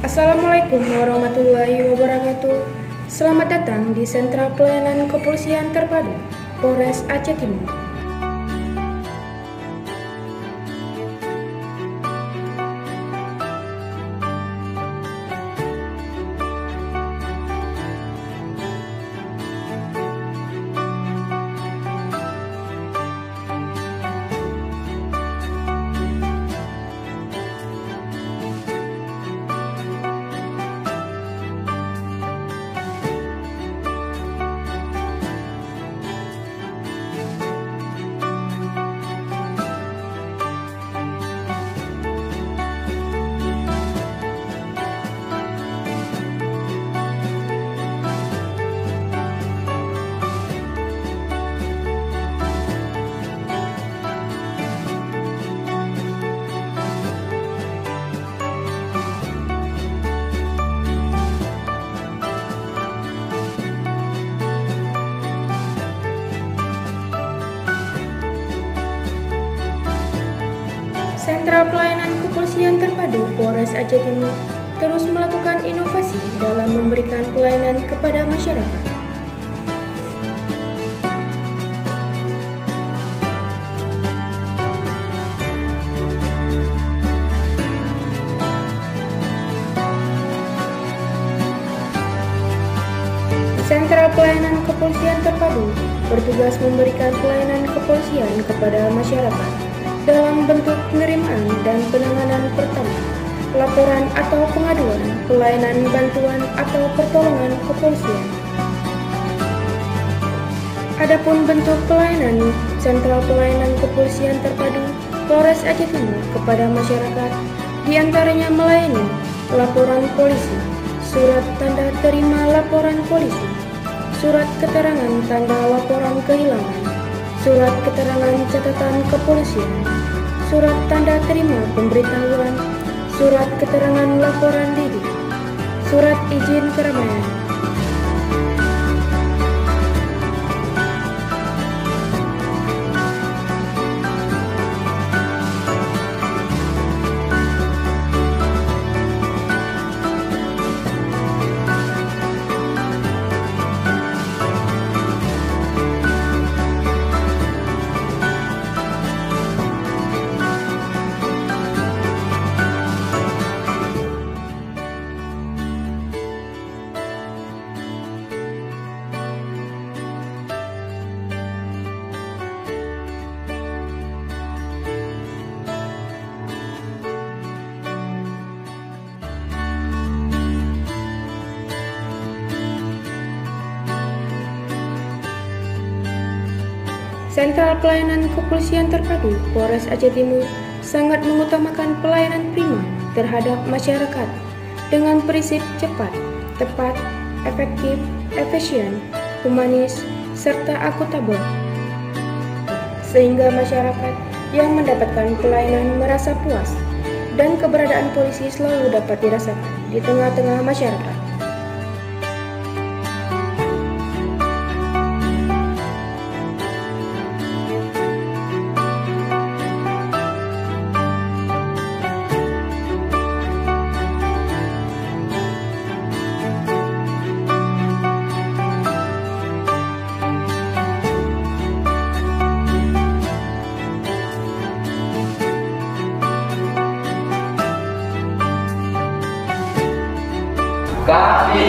Assalamualaikum warahmatullahi wabarakatuh. Selamat datang di Sentra Pelayanan Kepolisian Terpadu Polres Aceh Timur. Sentra Pelayanan Kepolisian Terpadu Polres Aceh Timur terus melakukan inovasi dalam memberikan pelayanan kepada masyarakat. Sentra Pelayanan Kepolisian Terpadu bertugas memberikan pelayanan kepolisian kepada masyarakat dalam bentuk penerimaan dan penanganan pertama, laporan atau pengaduan, pelayanan bantuan atau pertolongan kepolisian. Adapun bentuk pelayanan Sentra Pelayanan Kepolisian Terpadu Polres Aceh Timur kepada masyarakat diantaranya melayani laporan polisi, surat tanda terima laporan polisi, surat keterangan tanda laporan kehilangan, surat keterangan catatan kepolisian, surat tanda terima pemberitahuan, surat keterangan laporan diri, surat izin keramaian. Sentra Pelayanan Kepolisian Terpadu Polres Aceh Timur sangat mengutamakan pelayanan prima terhadap masyarakat dengan prinsip cepat, tepat, efektif, efisien, humanis, serta akuntabel, sehingga masyarakat yang mendapatkan pelayanan merasa puas dan keberadaan polisi selalu dapat dirasakan di tengah-tengah masyarakat. Kami